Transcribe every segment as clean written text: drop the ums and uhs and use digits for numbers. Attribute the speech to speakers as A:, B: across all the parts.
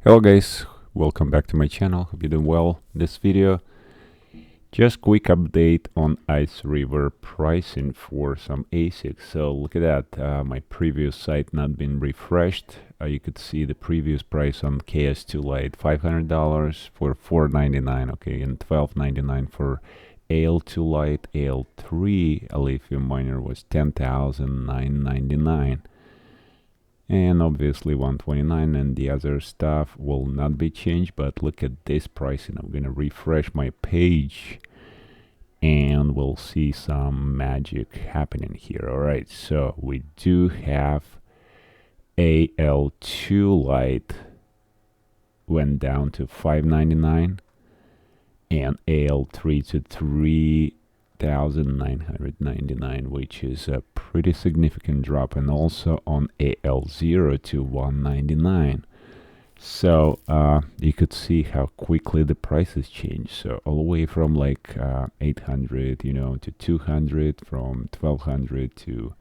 A: Hello guys, welcome back to my channel. Hope you're doing well. This video, just quick update on Iceriver pricing for some ASICs. So look at that, my previous site not been refreshed. You could see the previous price on KS2 Lite, $500 for $499, okay, and $1299 for Al2 Lite. Al3 a lithium miner was $10,999. And obviously 129, and the other stuff will not be changed. But look at this pricing. I'm gonna refresh my page and we'll see some magic happening here. All right, so we do have Al2 Lite went down to $599 and Al3 to $3,999, which is a pretty significant drop, and also on Al0 to $199. So you could see how quickly the prices change. So all the way from like 800, to 200, from 1200 to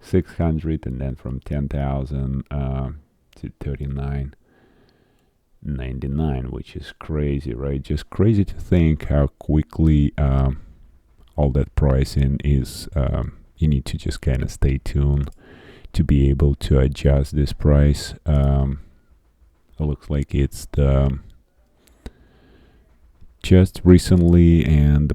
A: 600, and then from 10,000 to 39.99, which is crazy, right? Just crazy to think how quickly all that pricing is. You need to just kind of stay tuned to be able to adjust this price. It looks like it's just recently, and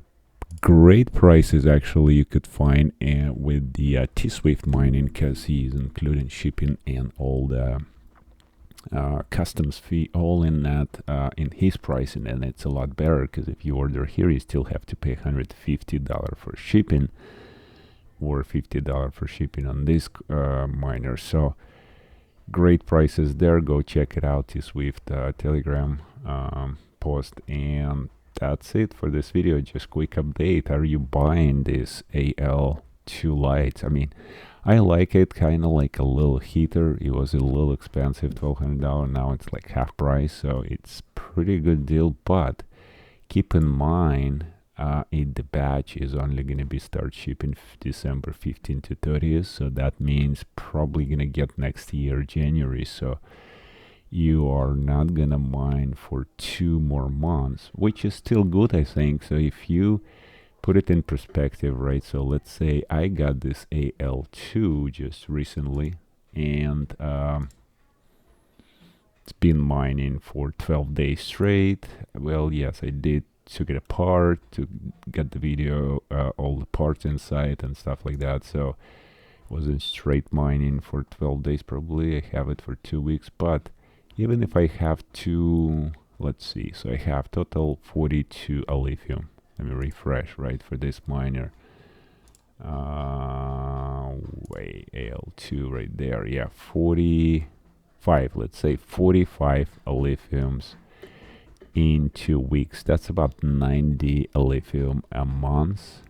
A: great prices actually you could find with the Tswift mining, because he's including shipping and all the customs fee all in that in his pricing, and it's a lot better, because if you order here you still have to pay $150 for shipping, or $50 for shipping on this miner. So great prices there. Go check it out, Tswift Telegram post. And that's it for this video. Just quick update. Are you buying this Al2 Lite? I mean, I like it, kind of like a little heater. It was a little expensive, $1,200. Now it's like half price, so it's pretty good deal. But keep in mind, the batch is only going to be start shipping December 15th to 30th. So that means probably going to get next year, January. So you are not going to mine for 2 more months, which is still good, I think. So if you put it in perspective, right? So let's say I got this Al2 just recently, and it's been mining for 12 days straight. Well, yes, I did took it apart to get the video, all the parts inside and stuff like that. So it wasn't straight mining for 12 days. Probably I have it for 2 weeks. But even if I have let's see, so I have total 42 lithium. Let me refresh, right, for this miner. Wait, Al2 right there. Yeah, 45, let's say 45 lithiums in 2 weeks. That's about 90 lithium a month,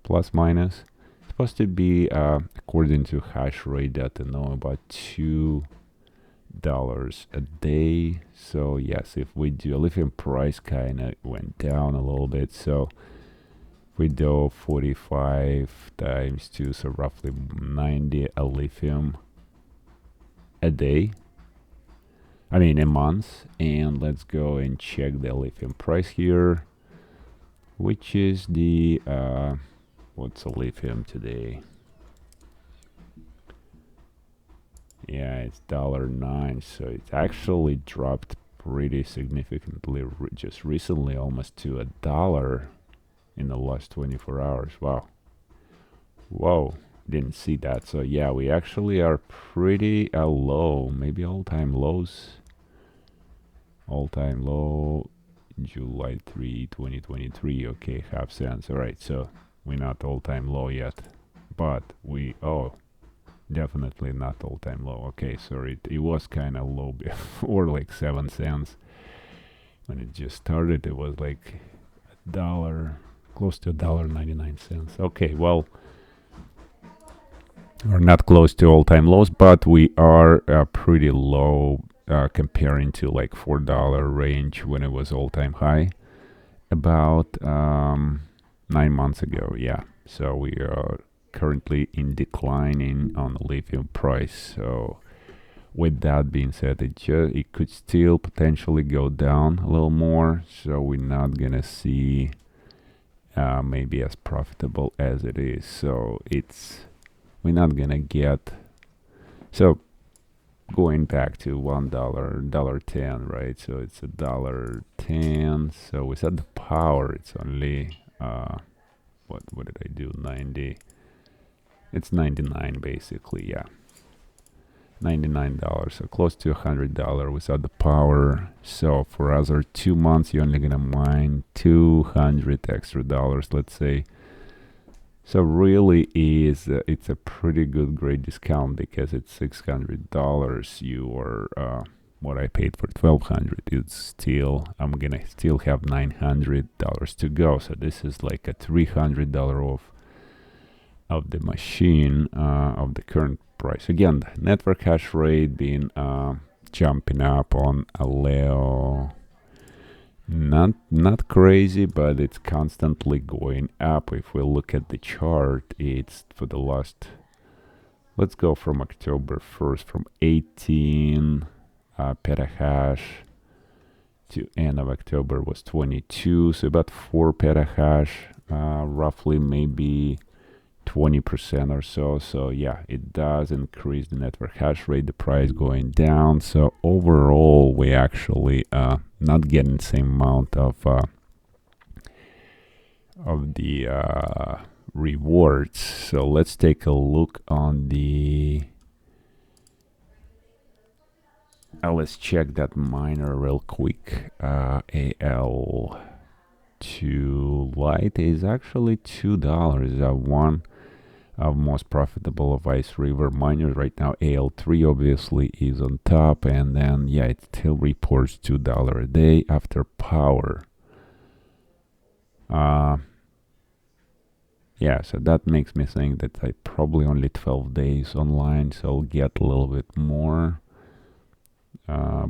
A: plus minus. It's supposed to be, according to hash rate that I know, about $2 a day. So yes, if we do, lithium price kind of went down a little bit. So if we do 45 times 2, so roughly 90 lithium a day. I mean a month. And let's go and check the lithium price here, which is the what's a lithium today? Yeah, it's $1.09. So it actually dropped pretty significantly just recently, almost to $1 in the last 24 hours. Wow, whoa, didn't see that. So yeah, we actually are pretty low, maybe all-time lows. All-time low, July 3, 2023. Okay, half cents. All right, so we're not all-time low yet, but we definitely not all-time low. Okay, sorry, it was kind of low before, like 7 cents when it just started. It was like $1, close to $1.99. Okay, well, we're not close to all-time lows, but we are pretty low, comparing to like $4 range when it was all-time high about 9 months ago. Yeah, so we are currently in declining on the lithium price. So with that being said, it could still potentially go down a little more, so we're not gonna see maybe as profitable as it is. So we're not gonna get, so going back to $1.10, right? So it's $1.10. So we said the power, it's only what did I do? 90. It's 99 basically, yeah. $99, so close to $100 without the power. So for other 2 months, you're only gonna mine 200 extra dollars, let's say. So really it's a pretty good, great discount because it's $600. You are what I paid for 1,200. It's still, I'm gonna still have $900 to go. So this is like a $300 off of the machine of the current price. Again, the network hash rate being jumping up on Al0. Not crazy, but it's constantly going up. If we look at the chart, it's for the last, let's go from October 1st, from 18 petahash to end of October was 22, so about 4 petahash, roughly maybe 20% or so. So yeah, it does increase the network hash rate, the price going down. So overall, we actually not getting the same amount of the rewards. So let's take a look on the let's check that miner real quick. Al2 Lite is actually $2. One of most profitable of Iceriver miners right now. Al3 obviously is on top, and then yeah, it still reports $2 a day after power. Yeah, so that makes me think that I probably only 12 days online, so I'll get a little bit more.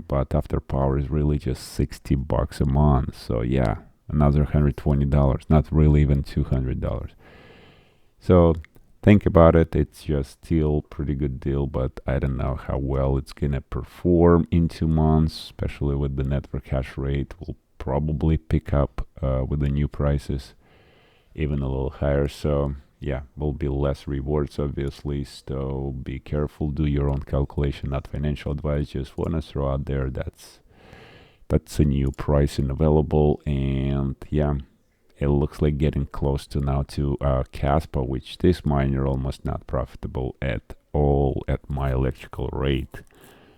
A: But after power is really just $60 a month. So yeah, another $120, not really even $200. So think about it, it's just still pretty good deal, but I don't know how well it's gonna perform in 2 months, especially with the network hash rate. Will probably pick up with the new prices, even a little higher. So yeah, will be less rewards obviously, so be careful, do your own calculation, not financial advice, just wanna throw out there that's a new pricing available. And yeah, it looks like getting close to now to Caspa, which this miner almost not profitable at all at my electrical rate.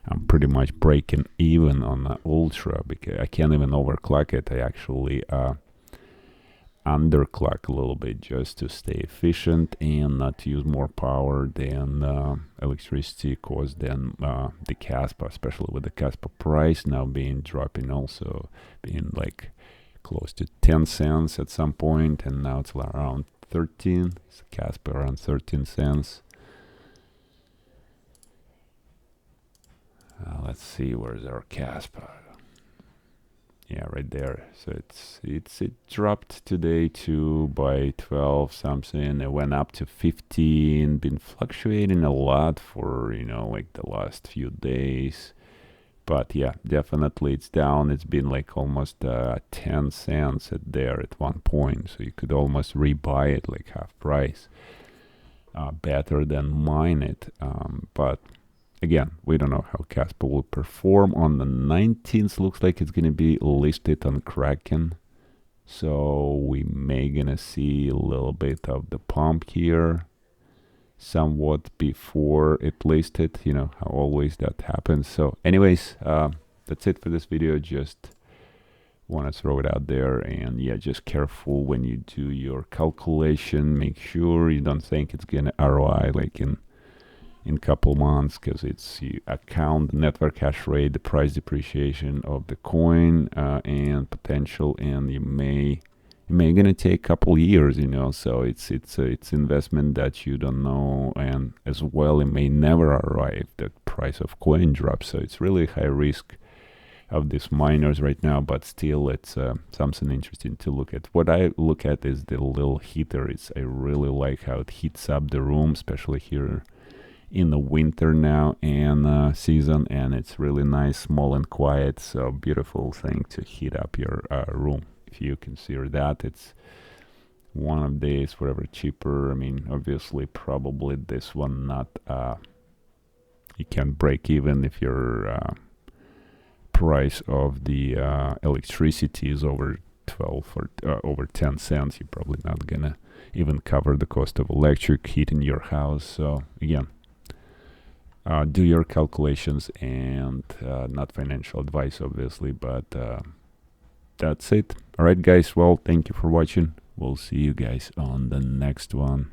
A: I'm pretty much breaking even on the Ultra because I can't even overclock it. I actually underclock a little bit just to stay efficient and not to use more power than electricity cost than the Caspa, especially with the Caspa price now being dropping, also being like close to 10 cents at some point, and now it's around 13. It's Caspa around 13 cents. Let's see, where's our Caspa? Yeah, right there. So it dropped today to by 12 something. It went up to 15. Been fluctuating a lot for, you know, like the last few days. But yeah, definitely it's down. It's been like almost 10 cents at there at one point. So you could almost rebuy it like half price. Better than mine it. But again, we don't know how Caspa will perform. On the 19th, looks like it's going to be listed on Kraken. So we may going to see a little bit of the pump here. Somewhat before it listed, you know how always that happens. So anyways, that's it for this video. Just want to throw it out there, and yeah, just careful when you do your calculation. Make sure you don't think it's gonna ROI like in couple months, because it's you account the network hash rate, the price depreciation of the coin, and potential, and you may gonna take a couple years, you know. So it's investment that you don't know, and as well it may never arrive. The price of coin drops, so it's really high risk of these miners right now. But still, it's something interesting to look at. What I look at is the little heater. I really like how it heats up the room, especially here in the winter now and season, and it's really nice, small and quiet. So beautiful thing to heat up your room. If you consider that, it's one of these, whatever, cheaper. I mean, obviously, probably this one not. You can break even if your price of the electricity is over 12 or over 10 cents. You're probably not gonna even cover the cost of electric heat in your house. So again, do your calculations, and not financial advice, obviously, but that's it. All right, guys. Well, thank you for watching. We'll see you guys on the next one.